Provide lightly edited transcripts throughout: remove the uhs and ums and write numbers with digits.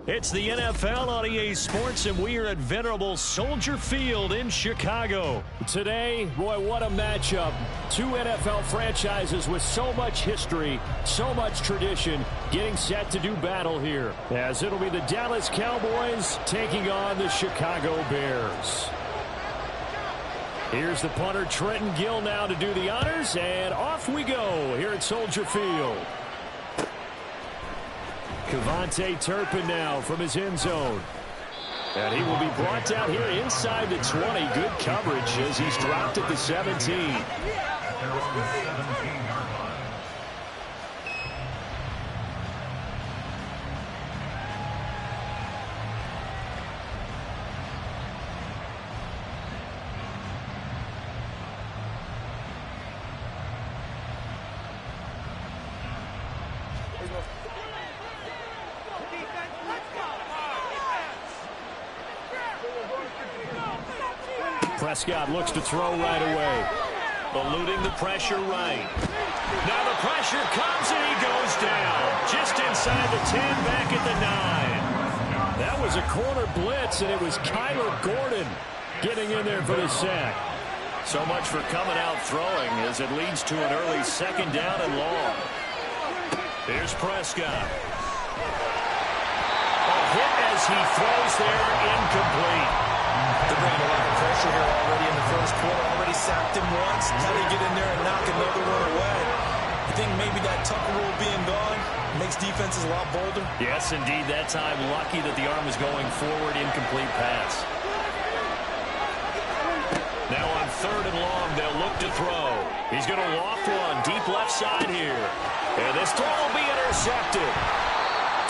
It's the NFL on EA Sports, and we are at venerable Soldier Field in Chicago. Today, boy, what a matchup. Two NFL franchises with so much history, so much tradition, getting set to do battle here. As it'll be the Dallas Cowboys taking on the Chicago Bears. Here's the punter, Trenton Gill, now to do the honors, and off we go here at Soldier Field. Cavante Turpin now from his end zone. And he will be brought down here inside the 20. Good coverage as he's dropped at the 17. Prescott looks to throw right away. Eluding the pressure right. Now the pressure comes and he goes down. Just inside the 10, back at the 9. That was a corner blitz, and it was Kyler Gordon getting in there for the sack. So much for coming out throwing as it leads to an early second down and long. Here's Prescott. A hit as he throws there, incomplete. They're bringing a lot of pressure here already in the first quarter. Already sacked him once. How they get in there and knock another one away? I think maybe that Tucker rule being gone makes defenses a lot bolder. Yes, indeed. That time, lucky that the arm is going forward. Incomplete pass. Now on third and long, they'll look to throw. He's going to loft one deep left side here. And this throw will be intercepted.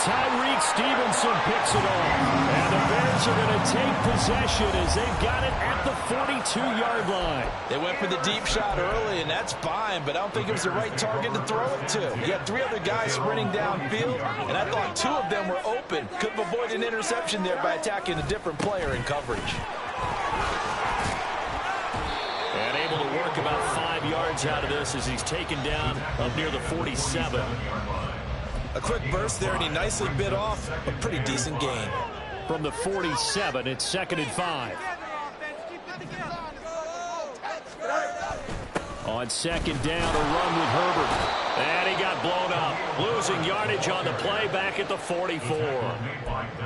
Tyreek Stevenson picks it off. And the Bears are going to take possession as they've got it at the 42-yard line. They went for the deep shot early, and that's fine, but I don't think it was the right target to throw it to. You had three other guys sprinting downfield, and I thought two of them were open. Could have avoided an interception there by attacking a different player in coverage. And able to work about 5 yards out of this as he's taken down up near the 47. A quick burst there, and he nicely bit off a pretty decent gain. From the 47, it's 2nd and 5. On second down, a run with Herbert. And he got blown up. Losing yardage on the play back at the 44.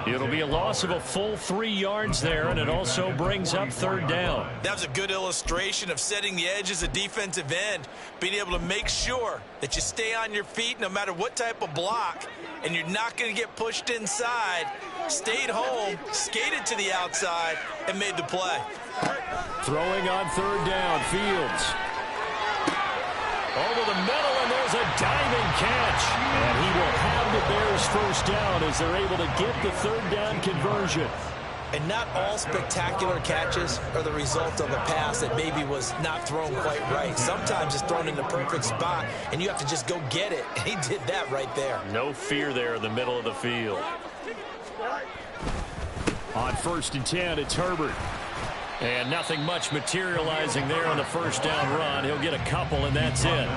It'll be a loss of a full 3 yards there, and it also brings up third down. That was a good illustration of setting the edge as a defensive end, being able to make sure that you stay on your feet no matter what type of block, and you're not going to get pushed inside. Stayed home, skated to the outside, and made the play. Throwing on third down, Fields. Over the middle, and there's a diving catch. And he will have the Bears first down as they're able to get the third down conversion. And not all spectacular catches are the result of a pass that maybe was not thrown quite right. Sometimes it's thrown in the perfect spot, and you have to just go get it. And he did that right there. No fear there in the middle of the field. On 1st and 10, it's Herbert. And nothing much materializing there on the first down run. He'll get a couple, and that's it.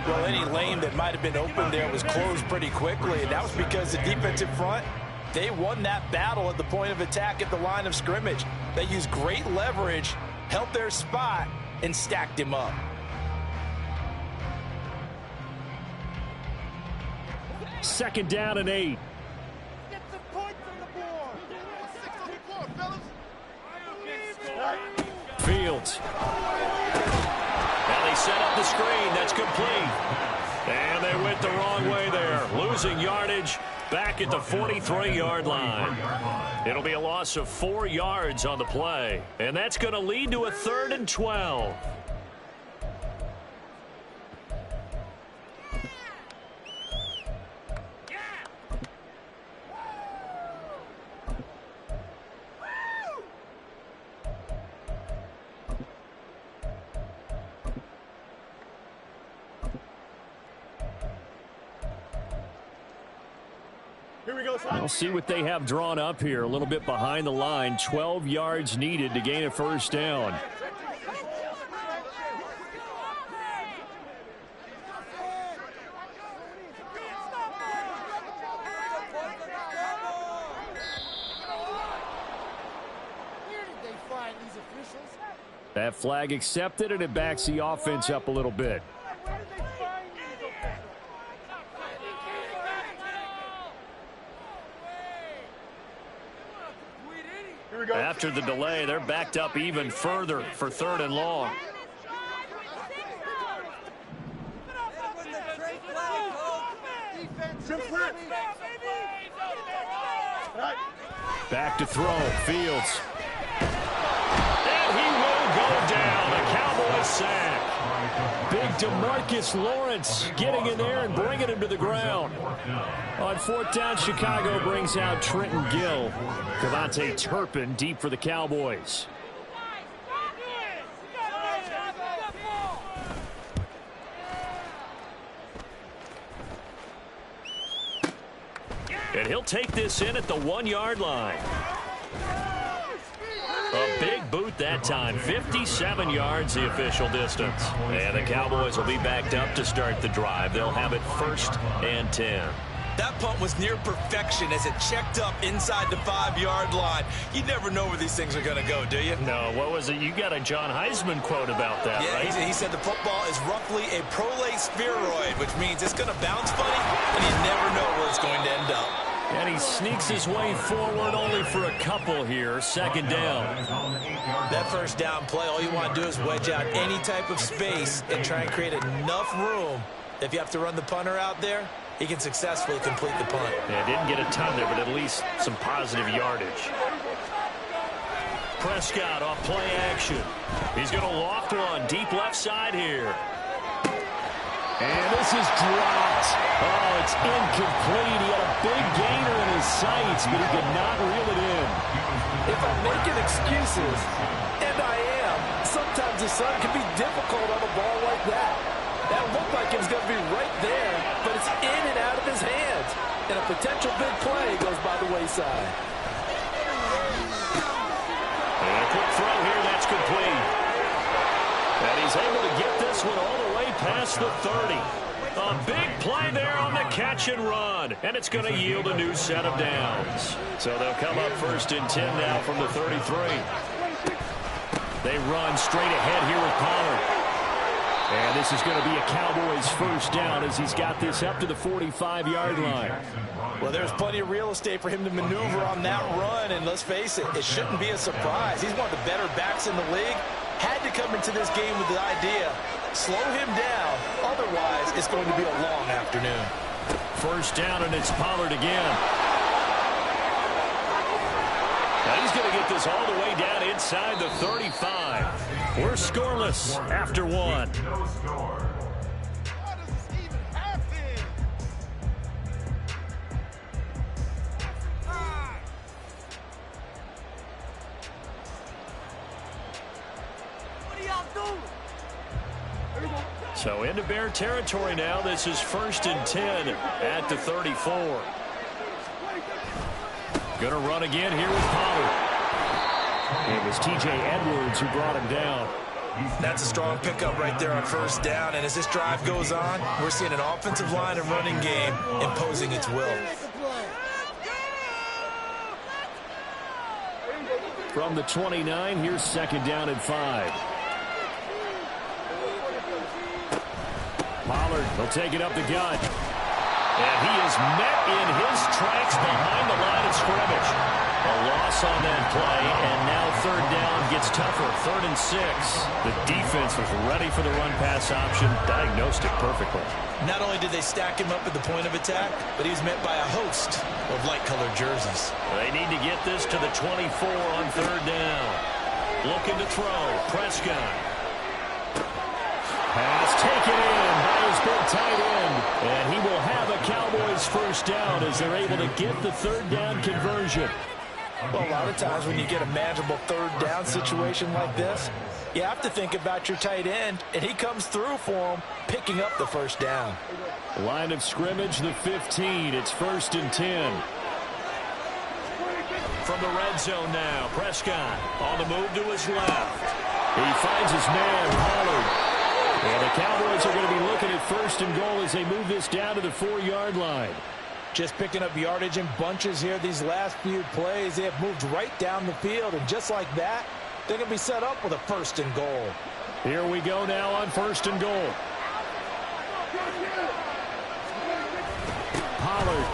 Well, any lane that might have been open there was closed pretty quickly, and that was because the defensive front, they won that battle at the point of attack at the line of scrimmage. They used great leverage, held their spot, and stacked him up. Second down and 8. Get some points on the board. 64, fellas. Fields. Now they set up the screen. That's complete. And they went the wrong way there. Losing yardage back at the 43-yard line. It'll be a loss of 4 yards on the play. And that's going to lead to a 3rd and 12. We'll see what they have drawn up here. A little bit behind the line. 12 yards needed to gain a first down. That flag accepted, and it backs the offense up a little bit. After the delay, they're backed up even further for 3rd and long. Back to throw. Fields. And he will go down. A Cowboys sack. Big DeMarcus Lawrence getting in there and bringing him to the ground. On 4th down, Chicago brings out Trenton Gill. Devontae Turpin deep for the Cowboys. And he'll take this in at the 1-yard line. A big boot that time. 57 yards the official distance. And the Cowboys will be backed up to start the drive. They'll have it 1st and 10. That punt was near perfection as it checked up inside the 5-yard line. You never know where these things are going to go, do you? No, what was it? You got a John Heisman quote about that, yeah, right? He said the football is roughly a prolate spheroid, which means it's going to bounce funny, and you never know where it's going to end up. And he sneaks his way forward only for a couple here. 2nd down. That 1st down play, all you want to do is wedge out any type of space and try and create enough room. If you have to run the punter out there, he can successfully complete the punt. Yeah, didn't get a ton there, but at least some positive yardage. Prescott off play action. He's going to loft one deep left side here. And this is dropped. Oh, it's incomplete. He had a big gainer in his sights, but he could not reel it in. If I'm making excuses, and I am, sometimes the sun can be difficult on a ball like that. That looked like it was going to be right there, but it's in and out of his hands. And a potential big play goes by the wayside. And a quick throw here, that's complete. And he's able to get this one all the way past the 30. A big play there on the catch and run. And it's going to yield a new set of downs. So they'll come up 1st and 10 now from the 33. They run straight ahead here with Pollard. And this is going to be a Cowboys 1st down as he's got this up to the 45-yard line. Well, there's plenty of real estate for him to maneuver on that run. And let's face it, it shouldn't be a surprise. He's one of the better backs in the league. Had to come into this game with the idea, slow him down. Otherwise, it's going to be a long afternoon. 1st down, and it's Pollard again. Now he's going to get this all the way down inside the 35. We're scoreless after 1. So into Bear territory now. This is 1st and 10 at the 34. Going to run again here with Pollard. It was T.J. Edwards who brought him down. That's a strong pickup right there on 1st down. And as this drive goes on, we're seeing an offensive line and running game imposing its will. From the 29, here's 2nd down and 5. Pollard will take it up the gut. And he is met in his tracks behind the line of scrimmage. A loss on that play, and now 3rd down gets tougher. 3rd and 6. The defense was ready for the run-pass option, diagnosed it perfectly. Not only did they stack him up at the point of attack, but he was met by a host of light-colored jerseys. They need to get this to the 24 on 3rd down. Looking to throw. Prescott. Pass taken in by his big tight end. And he will have a Cowboys 1st down as they're able to get the 3rd down conversion. Well, a lot of times when you get a manageable 3rd down situation like this, you have to think about your tight end, and he comes through for him, picking up the 1st down. Line of scrimmage, the 15. It's 1st and 10. From the red zone now, Prescott on the move to his left. He finds his man, Pollard. And the Cowboys are going to be looking at 1st and goal as they move this down to the 4-yard line. Just picking up yardage in bunches here these last few plays. They have moved right down the field, and just like that, they're going to be set up with a 1st and goal. Here we go now on 1st and goal. Pollard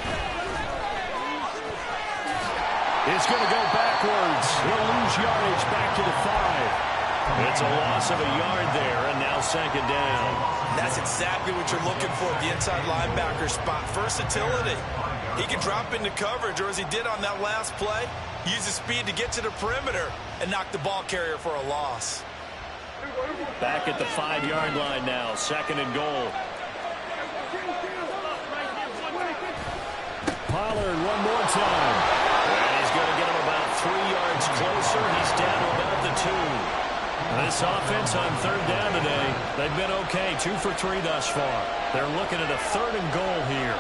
is going to go backwards. He'll lose yardage back to the 5. It's a loss of a yard there, and now 2nd down. That's exactly what you're looking for at the inside linebacker spot. Versatility. He can drop into coverage, or as he did on that last play, use his speed to get to the perimeter and knock the ball carrier for a loss. Back at the 5-yard line now, 2nd and goal. Pollard one more time. And he's going to get him about 3 yards closer. He's down to about the 2. This offense on 3rd down today, they've been okay. 2 for 3 thus far. They're looking at a 3rd and goal here.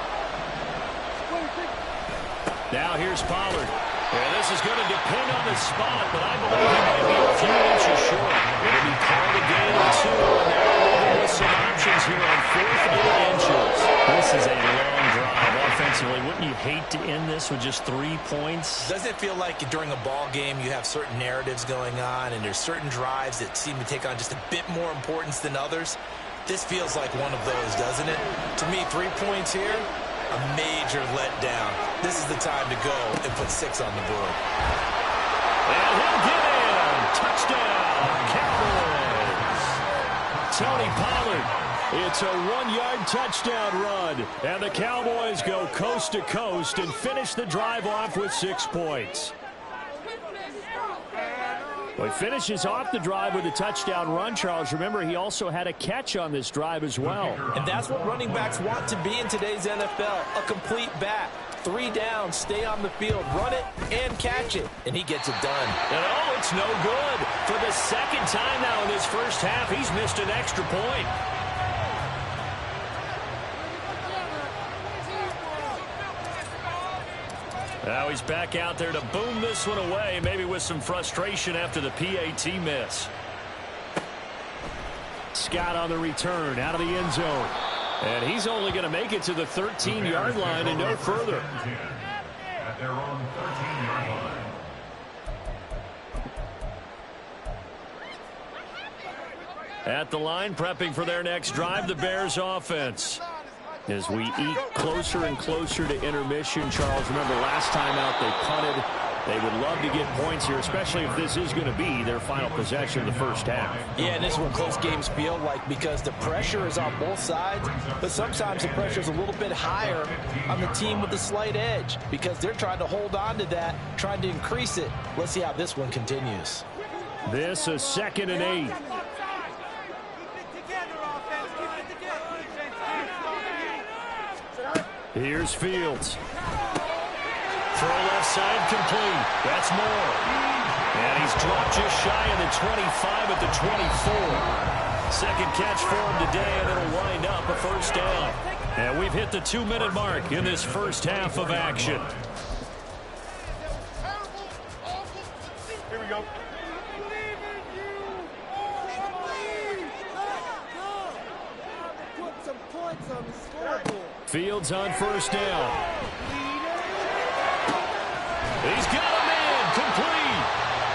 Now here's Pollard. And this is going to depend on the spot, but I believe he might be a few inches short. It'll be called a gain of 2, and now we're moving with some options here on 4th and inches. This is a long drive offensively. Wouldn't you hate to end this with just 3 points? Doesn't it feel like during a ball game you have certain narratives going on, and there's certain drives that seem to take on just a bit more importance than others? This feels like one of those, doesn't it? To me, 3 points here, a major letdown. This is the time to go and put 6 on the board. And he'll get in. Touchdown, Cowboys. Tony Pollard. It's a 1-yard touchdown run. And the Cowboys go coast to coast and finish the drive off with 6 points. Well, he finishes off the drive with a touchdown run, Charles. Remember, he also had a catch on this drive as well. And that's what running backs want to be in today's NFL, a complete back. 3 down, stay on the field, run it, and catch it. And he gets it done. And oh, it's no good. For the 2nd time now in this first half, he's missed an extra point. Now he's back out there to boom this one away, maybe with some frustration after the PAT miss. Scott on the return, out of the end zone. And he's only going to make it to the 13-yard line and no further. At their own 13-yard line. At the line, prepping for their next drive, the Bears offense. As we eke closer and closer to intermission, Charles, remember last time out they punted. They would love to get points here, especially if this is going to be their final possession of the first half. Yeah, and this is what close games feel like because the pressure is on both sides, but sometimes the pressure is a little bit higher on the team with the slight edge because they're trying to hold on to that, trying to increase it. Let's see how this one continues. This is 2nd and 8. Here's Fields. Throw left side complete. That's more. And he's dropped just shy of the 25 at the 24. Second catch for him today, and it'll wind up a 1st down. And we've hit the 2-minute mark in this first half of action. Here we go. Put some points on the scoreboard. Fields on 1st down. He's got a man complete.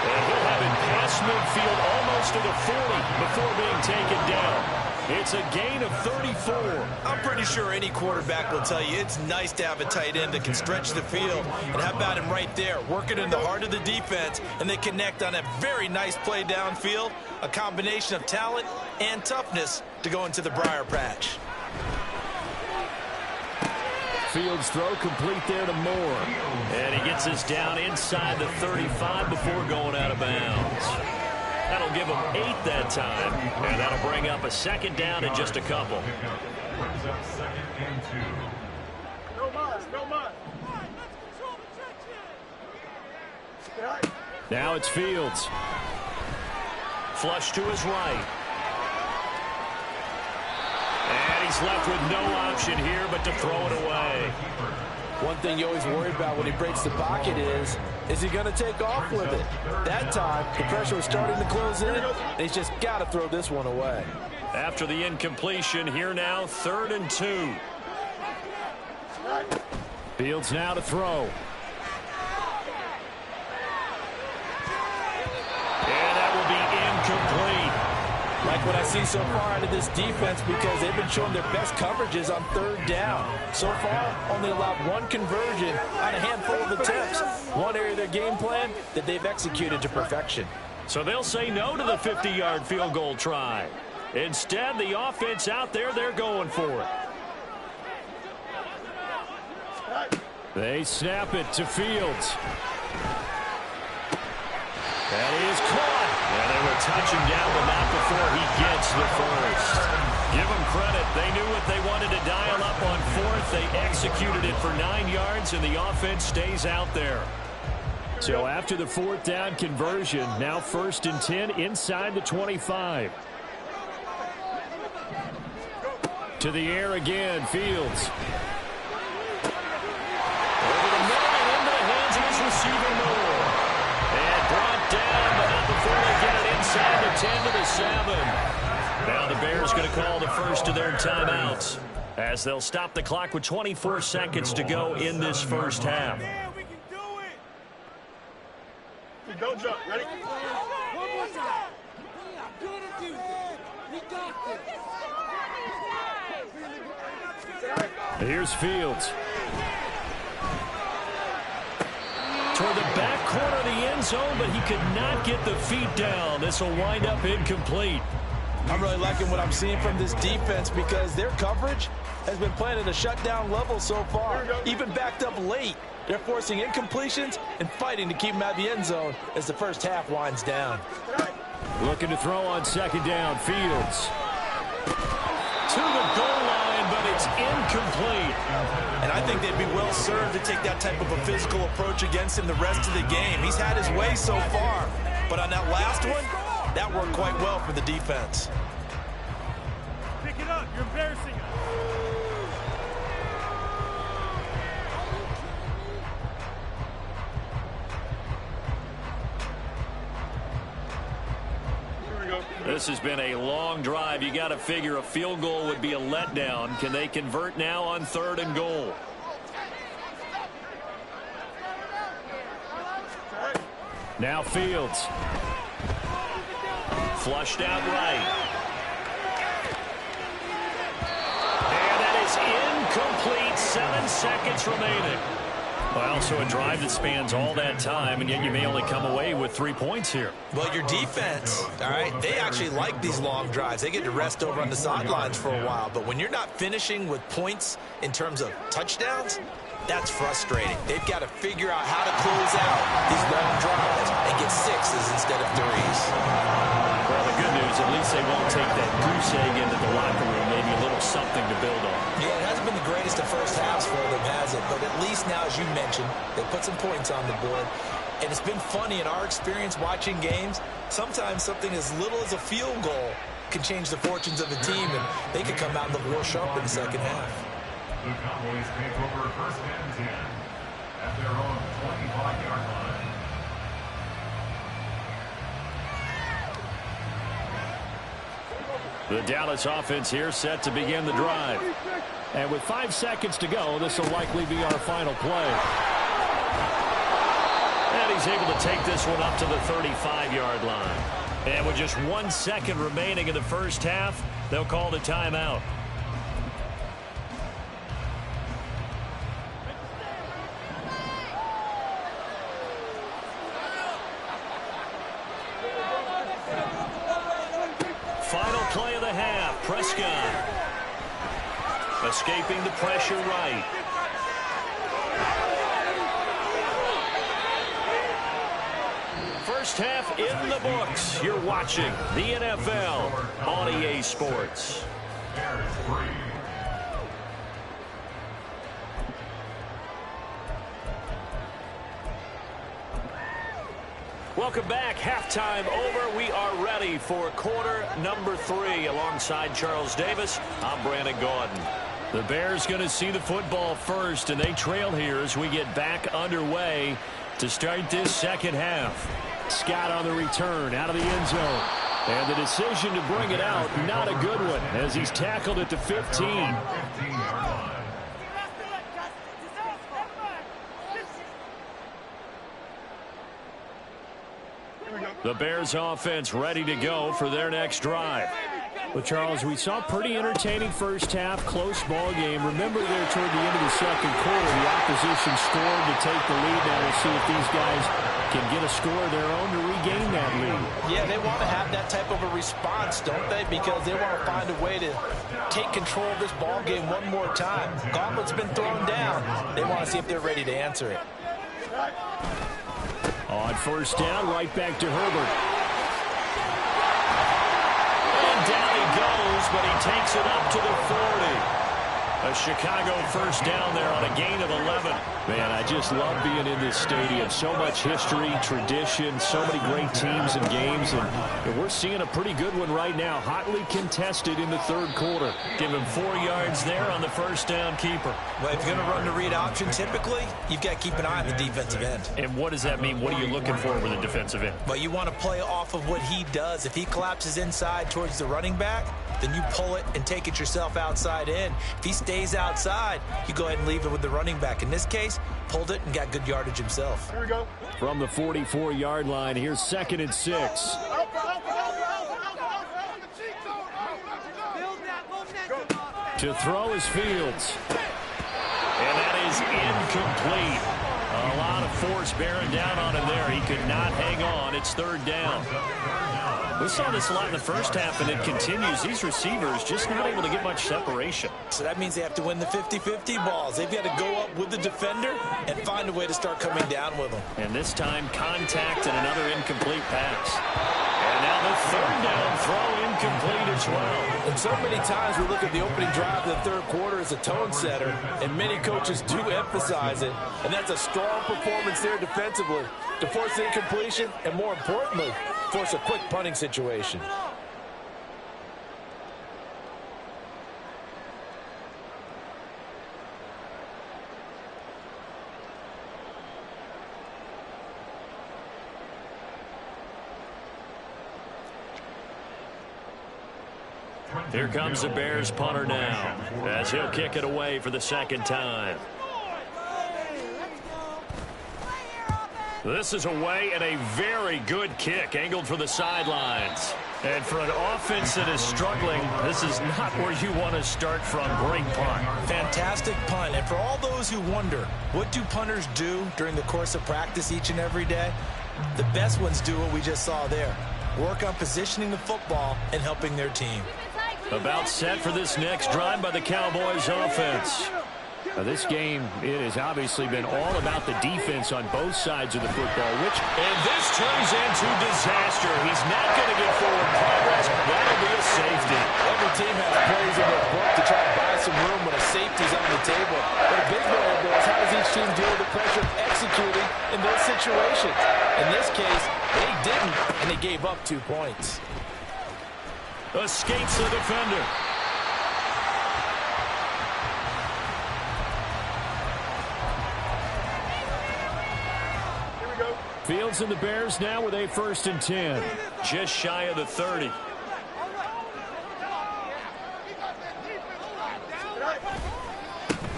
And he'll have it past midfield almost to the 40 before being taken down. It's a gain of 34. I'm pretty sure any quarterback will tell you it's nice to have a tight end that can stretch the field. And how about him right there, working in the heart of the defense, and they connect on a very nice play downfield, a combination of talent and toughness to go into the briar patch. Fields throw complete there to Moore. And he gets us down inside the 35 before going out of bounds. That'll give him 8 that time. And that'll bring up a 2nd down in just a couple. Brings up 2nd and 2. No Myles, no Myles. Now it's Fields. Flush to his right. And he's left with no option here but to throw it away. One thing you always worry about when he breaks the pocket is he going to take off with it? That time, the pressure was starting to close in, and he's just got to throw this one away. After the incompletion, here now, 3rd and 2. Fields now to throw. And that incomplete. Like what I see so far out of this defense, because they've been showing their best coverages on third down. So far, only allowed one conversion on a handful of attempts. One area of their game plan that they've executed to perfection. So they'll say no to the 50-yard field goal try. Instead, the offense out there, they're going for it. They snap it to Fields. That is caught. And they will touch him down, but not before he gets the first. Give them credit. They knew what they wanted to dial up on fourth. They executed it for 9 yards, and the offense stays out there. So after the fourth down conversion, now 1st and 10 inside the 25. To the air again, Fields. Over the middle and into the hands of his receiver, Moore. And brought down, but not before they get it inside the 10 to the 7. Now the Bears going to call the first of their timeouts as they'll stop the clock with 24 seconds to go in this first half. Yeah, we can do it. Don't jump. Ready? One more time. Good to do. We got this. Here's Fields. Toward the back corner of the end zone, but he could not get the feet down. This will wind up incomplete. I'm really liking what I'm seeing from this defense because their coverage has been playing at a shutdown level so far. Even backed up late, they're forcing incompletions and fighting to keep them out of the end zone as the first half winds down. Looking to throw on 2nd down, Fields. To the goal line, but it's incomplete. And I think they'd be well served to take that type of a physical approach against him the rest of the game. He's had his way so far, but on that last one, that worked quite well for the defense. Pick it up. You're embarrassing us. This has been a long drive. You got to figure a field goal would be a letdown. Can they convert now on 3rd and goal? Now Fields. Flushed out right. And that is incomplete. 7 seconds remaining. Well, so a drive that spans all that time, and yet you may only come away with 3 points here. Well, your defense, all right, they actually like these long drives. They get to rest over on the sidelines for a while. But when you're not finishing with points in terms of touchdowns, that's frustrating. They've got to figure out how to close out these long drives and get 6s instead of 3s. Well, the good news, at least they won't take that goose egg into the locker room. Maybe a little something to build on. Yeah, it hasn't been the greatest of first halves for them, has it? But at least now, as you mentioned, they put some points on the board. And it's been funny in our experience watching games. Sometimes something as little as a field goal can change the fortunes of a team, and they could come out and look real sharp in the second half. The Cowboys take over 1st and 10 at their own 25-yard line. The Dallas offense here set to begin the drive. And with 5 seconds to go, this will likely be our final play. And he's able to take this one up to the 35-yard line. And with just 1 second remaining in the first half, they'll call the timeout. Final play of the half. Prescott escaping the pressure right. First half in the books. You're watching the NFL on EA Sports. Bears 3. Welcome back. Halftime over. We are ready for quarter number 3. Alongside Charles Davis, I'm Brandon Gaudin. The Bears going to see the football first, and they trail here as we get back underway to start this second half. Scott on the return out of the end zone. And the decision to bring it out, not a good one, as he's tackled at the 15. 15-yard line. Here we go. The Bears offense ready to go for their next drive. Well, Charles, we saw pretty entertaining first half, close ball game. Remember there toward the end of the second quarter, the opposition scored to take the lead. Now we'll see if these guys can get a score of their own to regain that lead. Yeah, they want to have that type of a response, don't they? Because they want to find a way to take control of this ball game one more time. Gauntlet's been thrown down. They want to see if they're ready to answer it. On first down, right back to Herbert. Down he goes, but he takes it up to the 40. A Chicago first down there on a gain of 11. Man, I just love being in this stadium. So much history, tradition, so many great teams and games. And we're seeing a pretty good one right now. Hotly contested in the third quarter. Give him 4 yards there on the first down keeper. Well, if you're going to run the read option, typically, you've got to keep an eye on the defensive end. And what does that mean? What are you looking for with a defensive end? Well, you want to play off of what he does. If he collapses inside towards the running back, then you pull it and take it yourself outside in. If he stays outside, you go ahead and leave it with the running back. In this case, pulled it and got good yardage himself. Here we go. From the 44-yard line, here's 2nd and 6. To throw is Fields. And that is incomplete. A lot of force bearing down on him there. He could not hang on. It's 3rd down. We saw this a lot in the first half, and it continues. These receivers just not able to get much separation. So that means they have to win the 50-50 balls. They've got to go up with the defender and find a way to start coming down with them. And this time, contact and another incomplete pass. And now the 3rd down throw incomplete as well. And so many times we look at the opening drive of the third quarter as a tone setter, and many coaches do emphasize it. And that's a strong performance there defensively to force the incompletion and, more importantly, force a quick punting situation. Here comes the Bears punter now, as he'll kick it away for the 2nd time. This is away and a very good kick, angled for the sidelines. And for an offense that is struggling, this is not where you want to start from. Great punt. Fantastic punt. And for all those who wonder, what do punters do during the course of practice each and every day? The best ones do what we just saw there. Work on positioning the football and helping their team. About set for this next drive by the Cowboys offense. This game, it has obviously been all about the defense on both sides of the football. And this turns into disaster. He's not going to get forward progress. That'll be a safety. Every team has plays in their book to try to buy some room when a safety's on the table. But a big variable is how does each team deal with the pressure of executing in those situations. In this case, they didn't, and they gave up 2 points. Escapes the defender. Fields and the Bears now with a 1st and 10. Just shy of the 30.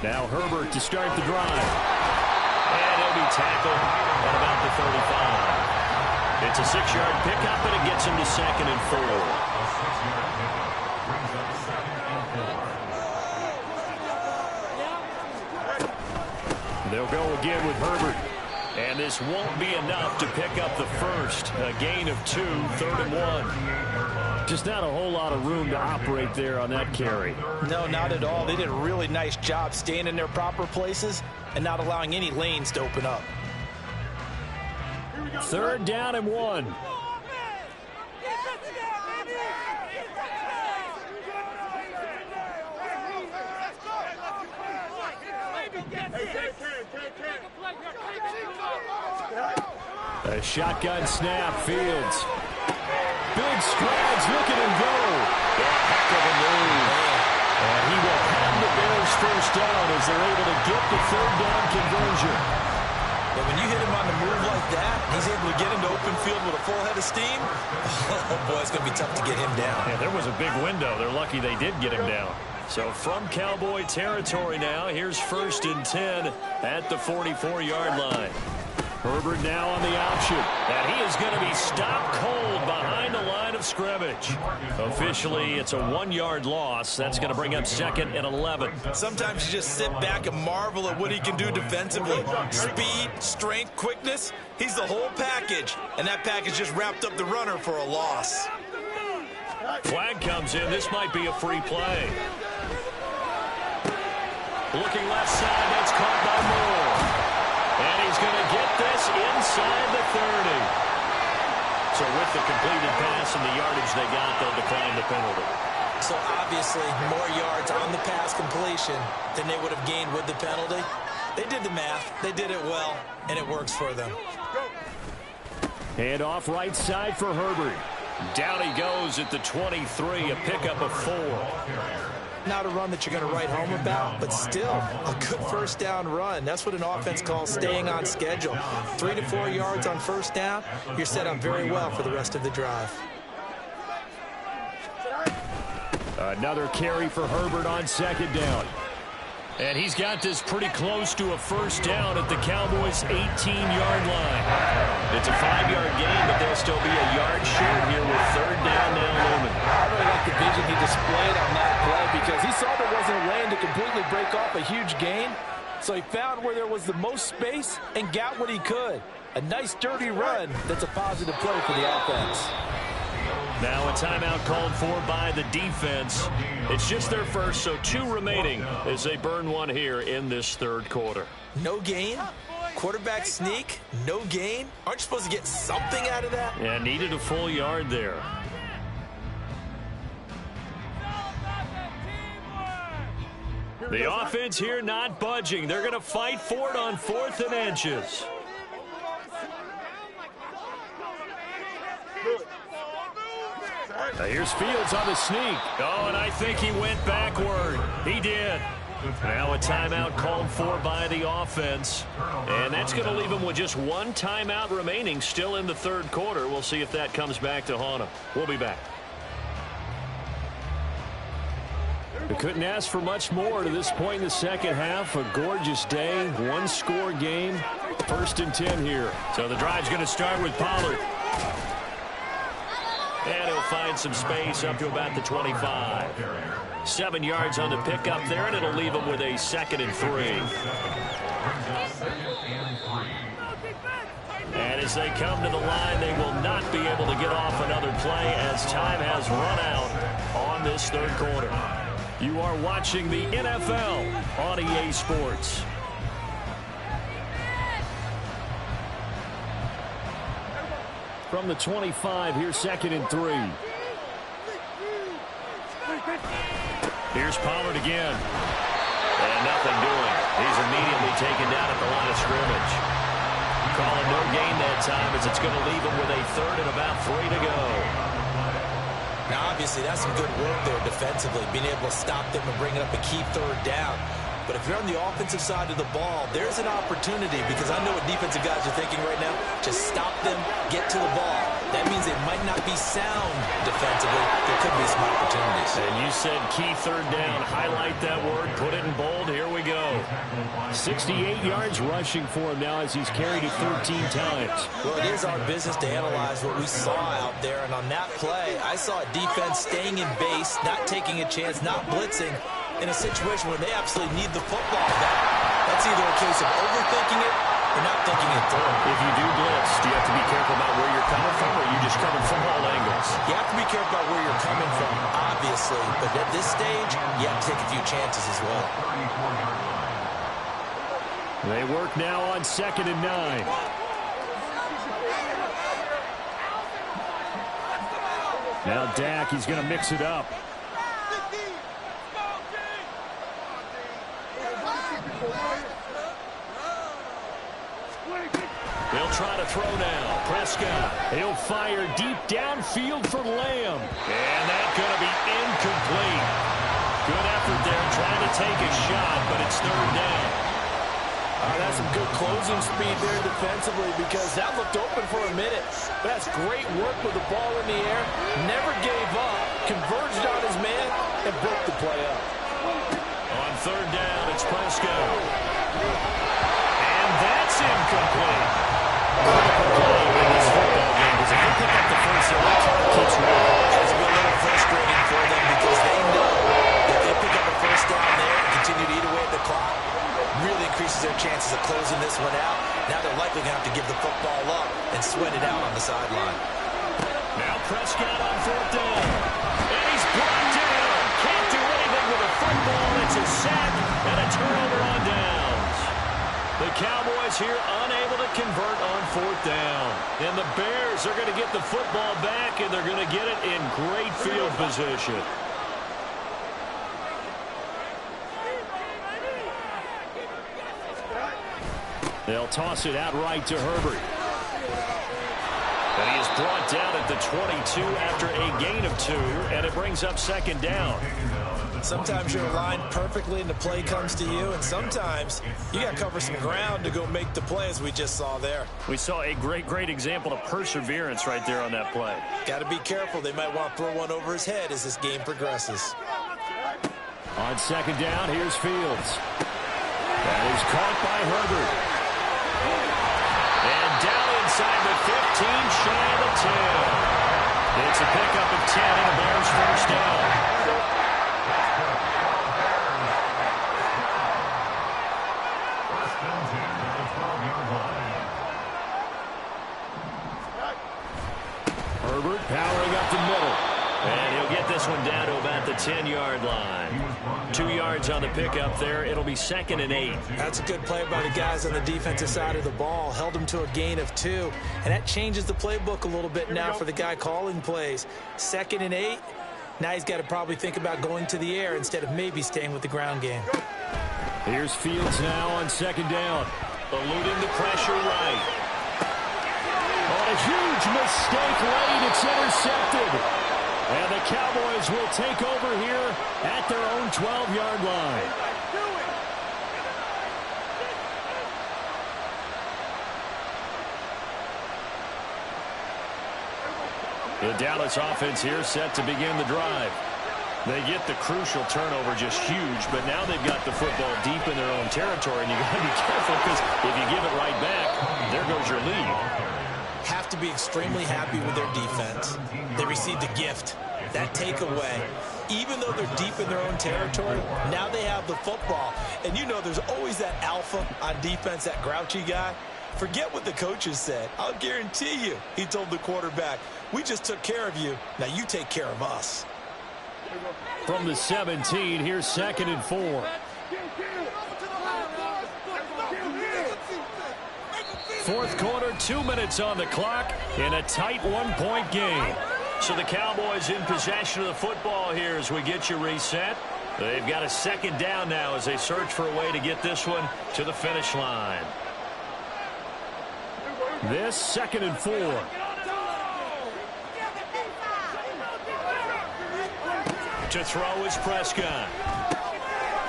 Now Herbert to start the drive. And he'll be tackled at about the 35. It's a 6-yard pickup, and it gets him to 2nd and 4. They'll go again with Herbert. And this won't be enough to pick up the first. A gain of 2, 3rd and 1. Just not a whole lot of room to operate there on that carry. No, not at all. They did a really nice job staying in their proper places and not allowing any lanes to open up. 3rd down and 1. A shotgun snap, Fields. Big strides, look at him go. Heck of a move. And he will have the Bears 1st down as they're able to get the 3rd down conversion. But when you hit him on the move like that, he's able to get into open field with a full head of steam. Oh, boy, it's going to be tough to get him down. Yeah, there was a big window. They're lucky they did get him down. So from Cowboy territory now, here's 1st and 10 at the 44-yard line. Herbert now on the option. And he is going to be stopped cold behind the line of scrimmage. Officially, it's a 1-yard loss. That's going to bring up 2nd and 11. Sometimes you just sit back and marvel at what he can do defensively. Speed, strength, quickness. He's the whole package. And that package just wrapped up the runner for a loss. Flag comes in. This might be a free play. Looking left side. That's caught by Moore. And he's going to get this inside the 30. So with the completed pass and the yardage they got, they'll decline the penalty. So obviously more yards on the pass completion than they would have gained with the penalty. They did the math. They did it well, and it works for them. Hand off right side for Herbert. Down he goes at the 23, a pickup of 4. Not a run that you're going to write home about, but still a good first down run. That's what an offense calls staying on schedule. 3 to 4 yards on first down, you're set up very well for the rest of the drive. Another carry for Herbert on 2nd down. And he's got this pretty close to a first down at the Cowboys' 18-yard line. It's a 5-yard gain, but they'll still be a yard short here with 3rd down now looming. I really like the vision he displayed on that play because he saw there wasn't a lane to completely break off a huge gain. So he found where there was the most space and got what he could. A nice, dirty run that's a positive play for the offense. Now a timeout called for by the defense. It's just their first, so 2 remaining as they burn one here in this 3rd quarter. No gain? Quarterback sneak? No gain? Aren't you supposed to get something out of that? Yeah, needed a full yard there. The offense here not budging. They're going to fight for it on 4th and inches. Here's Fields on the sneak. Oh, and I think he went backward. He did. Now a timeout called for by the offense. And that's going to leave him with just 1 timeout remaining still in the 3rd quarter. We'll see if that comes back to haunt him. We'll be back. They couldn't ask for much more to this point in the 2nd half. A gorgeous day, 1-score game. 1st and 10 here. So the drive's going to start with Pollard. And he'll find some space up to about the 25. 7 yards on the pickup there, and it'll leave him with a 2nd and 3. And as they come to the line, they will not be able to get off another play as time has run out on this 3rd quarter. You are watching the NFL on EA Sports. From the 25, here's 2nd and 3. Here's Pollard again. And nothing doing. He's immediately taken down at the line of scrimmage. Calling no gain that time as it's going to leave him with a 3rd and about 3 to go. Now, obviously, that's some good work there defensively, being able to stop them and bring up a key 3rd down. But if you're on the offensive side of the ball, there's an opportunity because I know what defensive guys are thinking right now. Just stop them, get to the ball. That means it might not be sound defensively. There could be some opportunities. And you said key 3rd down. Highlight that word. Put it in bold. Here we go. 68 yards rushing for him now as he's carried it 13 times. Well, it is our business to analyze what we saw out there. And on that play, I saw a defense staying in base, not taking a chance, not blitzing, in a situation where they absolutely need the football back. That's either a case of overthinking it or not thinking it through. If you do blitz, do you have to be careful about where you're coming from, or are you just coming from all angles? You have to be careful about where you're coming from, obviously. But at this stage, you have to take a few chances as well. They work now on 2nd and 9. Now Dak, he's going to mix it up. He'll try to throw now. Prescott. He'll fire deep downfield for Lamb. And that's going to be incomplete. Good effort there trying to take a shot, but it's 3rd down. That's some good closing speed there defensively because that looked open for a minute. But that's great work with the ball in the air. Never gave up. Converged on his man and broke the play up. On 3rd down, it's Prescott. And that's incomplete. critical play in this football game because if they pick up the first, that clock keeps running. It's been a little frustrating for them because they know if they pick up a first down there and continue to eat away at the clock, really increases their chances of closing this one out. Now they're likely going to have to give the football up and sweat it out on the sideline. Now Prescott on fourth down. And he's brought down. Can't do anything with a football. It's a sack and a turnover on downs. The Cowboys here unable to convert on fourth down. And the Bears are going to get the football back, and they're going to get it in great field position. They'll toss it out right to Herbert. And he is brought down at the 22 after a gain of 2, and it brings up second down. Sometimes you're aligned perfectly and the play comes to you, and sometimes you got to cover some ground to go make the play, as we just saw there. We saw a great example of perseverance right there on that play. Got to be careful. They might want to throw one over his head as this game progresses. On second down, here's Fields. That is caught by Herbert. And down inside the 15, shy of the 10. It's a pickup of 10 and a Bears first down. Herbert powering up the middle. And he'll get this one down to about the 10-yard line. 2 yards on the pickup there. It'll be 2nd and 8. That's a good play by the guys on the defensive side of the ball. Held them to a gain of 2. And that changes the playbook a little bit now for the guy calling plays. 2nd and 8. Now he's got to probably think about going to the air instead of maybe staying with the ground game. Here's Fields now on second down. Eluding the pressure right. On a huge mistake late. It's intercepted. And the Cowboys will take over here at their own 12-yard line. The Dallas offense here set to begin the drive. They get the crucial turnover, just huge, but now they've got the football deep in their own territory, and you got to be careful because if you give it right back, there goes your lead. Have to be extremely happy with their defense. They received a gift. That takeaway, even though they're deep in their own territory, now they have the football. And you know there's always that alpha on defense, that grouchy guy. Forget what the coaches said. I'll guarantee you, he told the quarterback, we just took care of you. Now you take care of us. From the 17, here's 2nd and 4. Fourth quarter, 2 minutes on the clock in a tight one-point game. So the Cowboys in possession of the football here as we get you reset. They've got a second down now as they search for a way to get this one to the finish line. This 2nd and 4. To throw is Prescott.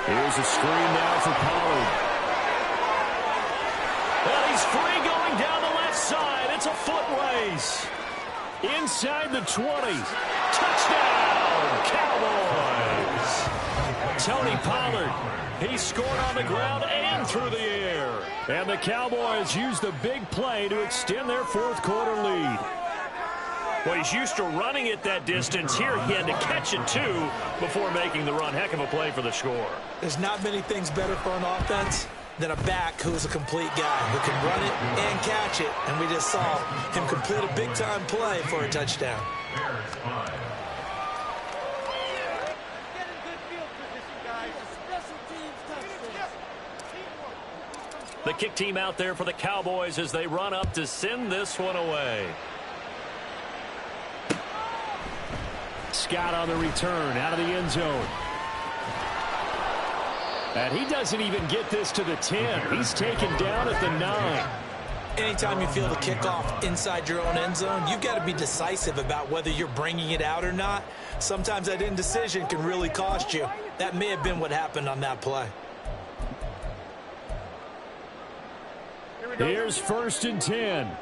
Here's a screen now for Pollard. Well, he's free going down the left side. It's a foot race. Inside the 20. Touchdown, Cowboys. Tony Pollard. He scored on the ground and through the air. And the Cowboys use the big play to extend their fourth quarter lead. Well, he's used to running it that distance. Here he had to catch it, too, before making the run. Heck of a play for the score. There's not many things better for an offense than a back who's a complete guy who can run it and catch it. And we just saw him complete a big-time play for a touchdown. The kick team out there for the Cowboys as they run up to send this one away. Scott on the return out of the end zone. And he doesn't even get this to the 10. He's taken down at the 9. Anytime you feel the kickoff inside your own end zone, you've got to be decisive about whether you're bringing it out or not. Sometimes that indecision can really cost you. That may have been what happened on that play. Here's 1st and 10.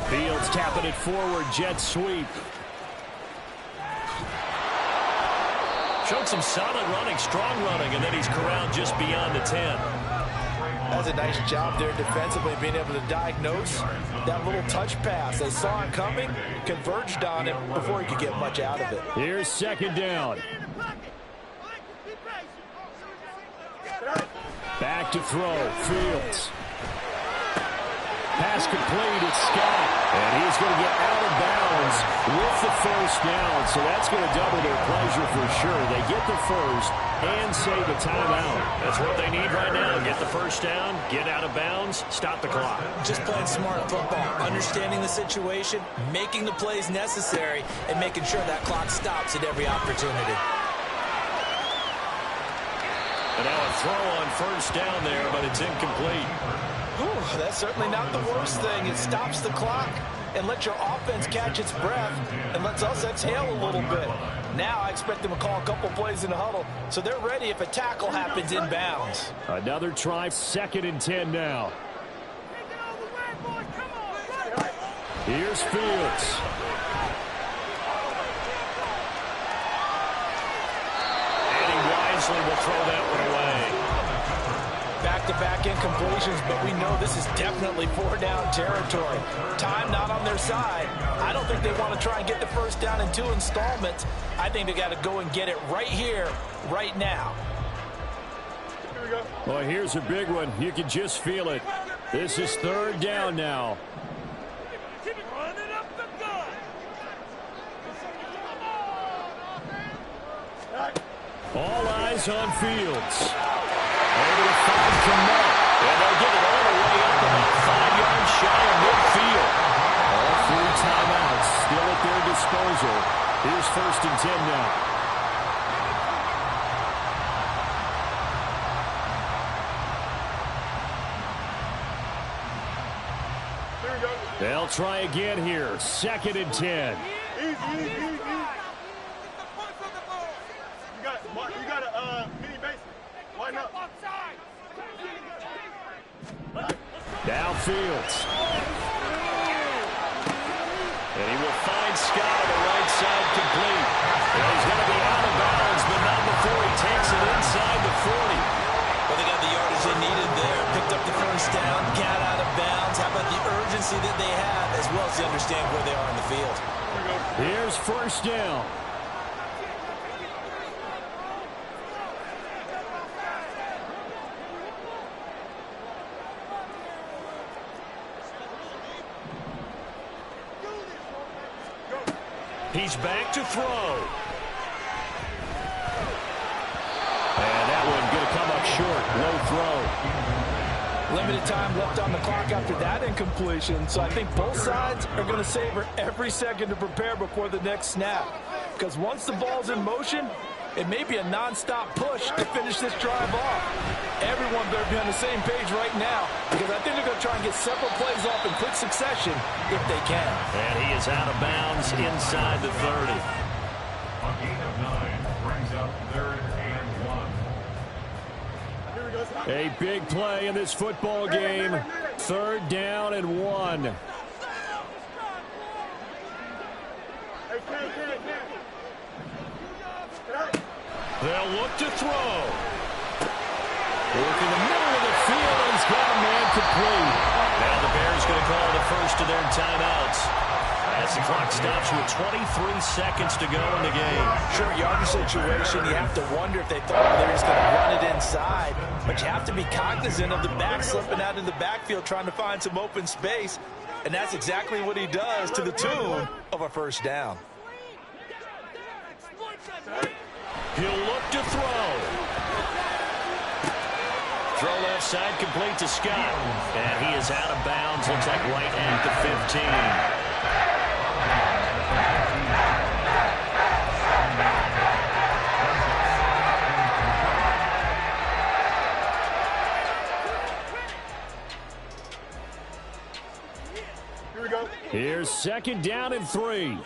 Fields tapping it forward, jet sweep. Showed some solid running, strong running, and then he's corralled just beyond the 10. That's a nice job there defensively, being able to diagnose that little touch pass. They saw it coming, converged on it before he could get much out of it. Here's second down. Back to throw. Fields. Pass complete. It's Scott. And he's going to get out of bounds with the first down. So that's going to double their pleasure for sure. They get the first and save a timeout. That's what they need right now. Get the first down, get out of bounds, stop the clock. Just playing smart football, understanding the situation, making the plays necessary, and making sure that clock stops at every opportunity. And now a throw on first down there, but it's incomplete. Whew, that's certainly not the worst thing. It stops the clock and lets your offense catch its breath and lets us exhale a little bit. Now I expect them to call a couple plays in the huddle, so they're ready if a tackle happens inbounds. Another try, 2nd and 10 now. Here's Fields. And he wisely will throw that one away. Back-to-back incompletions, but we know this is definitely 4-down territory. Time not on their side. I don't think they want to try and get the first down in 2 installments. I think they got to go and get it right here, right now. Well, here's a big one. You can just feel it. This is 3rd down now. All eyes on Fields. Able to find Kamal. And they'll get it all the way up about 5 yards shy of midfield. All 3 timeouts still at their disposal. Here's 1st and 10 now. They'll try again here. 2nd and 10. You got a mini base. Line up. Now Fields. And he will find Scott on the right side complete. And he's going to be out of bounds, but not before he takes it inside the 40. Well, they got the yardage they needed there. Picked up the first down, got out of bounds. How about the urgency that they have, as well as they understand where they are on the field? Here's 1st down. He's back to throw. And that one going to come up short. Low throw. Limited time left on the clock after that incompletion, so I think both sides are going to savor every second to prepare before the next snap. Because once the ball's in motion, it may be a non-stop push to finish this drive off. Everyone better be on the same page right now, because I think they're going to try and get several plays off in quick succession if they can. And he is out of bounds inside the 30. A gain of 9 brings up 3rd and 1. A big play in this football game. 3rd down and 1. They'll look to throw. Working the middle of the field, and he's got a man complete. Now the Bears going to call the first of their timeouts as the clock stops with 23 seconds to go in the game. Sure, yardage situation, you have to wonder if they thought they were just going to run it inside. But you have to be cognizant of the back slipping out in the backfield trying to find some open space. And that's exactly what he does, to the tune of a first down. He'll look to throw. Throw left side complete to Scott. And he is out of bounds. Looks like right at the 15. Here we go. Here's 2nd down and 3.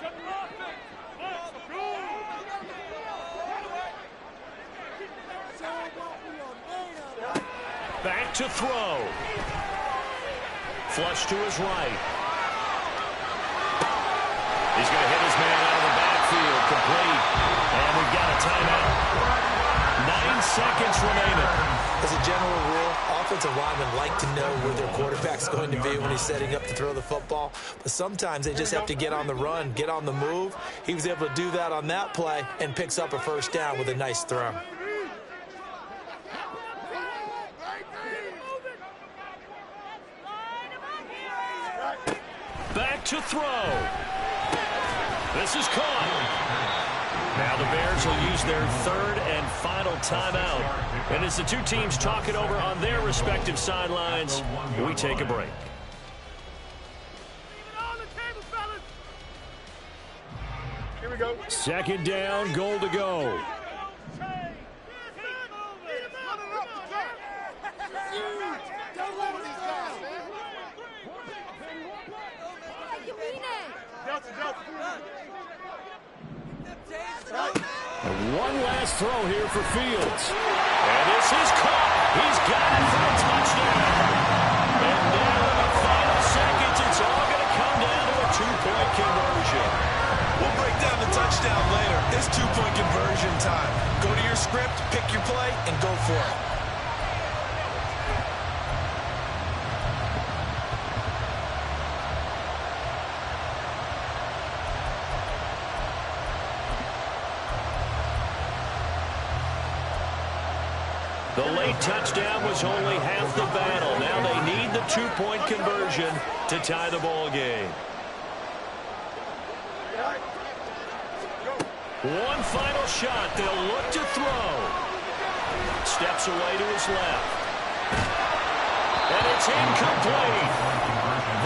Back to throw. Flush to his right. He's going to hit his man out of the backfield. Complete. And we've got a timeout. seconds remaining. As a general rule, offensive linemen like to know where their quarterback's going to be when he's setting up to throw the football. But sometimes they just have to get on the run, get on the move. He was able to do that on that play and picks up a first down with a nice throw. Back to throw. This is caught. Now the Bears will use their third and final timeout. And as the two teams talk it over on their respective sidelines, we take a break. Here we go. Second down, goal to go. One last throw here for Fields. And this is caught. He's got it for a touchdown. And now in the final seconds, it's all going to come down to a two-point conversion. We'll break down the touchdown later. It's two-point conversion time. Go to your script, pick your play, and go for it. The late touchdown was only half the battle. Now they need the two-point conversion to tie the ball game. One final shot. They'll look to throw. Steps away to his left. And it's incomplete.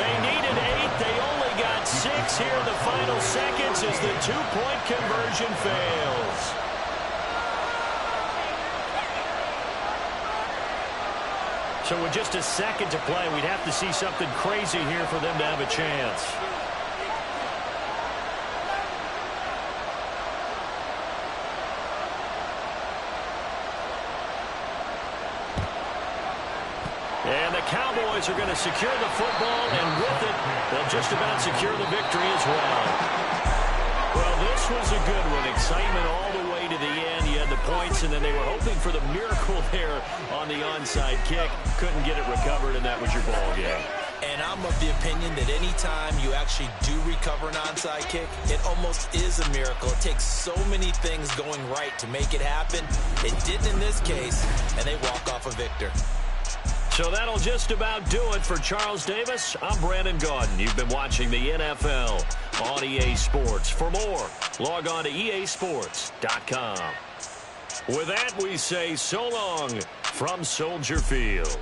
They needed 8. They only got 6 here in the final seconds as the two-point conversion fails. So with just a second to play, we'd have to see something crazy here for them to have a chance. And the Cowboys are going to secure the football, and with it, they'll just about secure the victory as well. Well, this was a good one. Excitement all the way to the end. You had the points, and then they were hoping for the miracle there on the onside kick. Couldn't get it recovered, and that was your ball game. And I'm of the opinion that any time you actually do recover an onside kick, it almost is a miracle. It takes so many things going right to make it happen. It didn't in this case, and they walk off a victor. So that'll just about do it for Charles Davis. I'm Brandon Gaudin. You've been watching the NFL on EA Sports. For more, log on to easports.com. With that, we say so long from Soldier Field.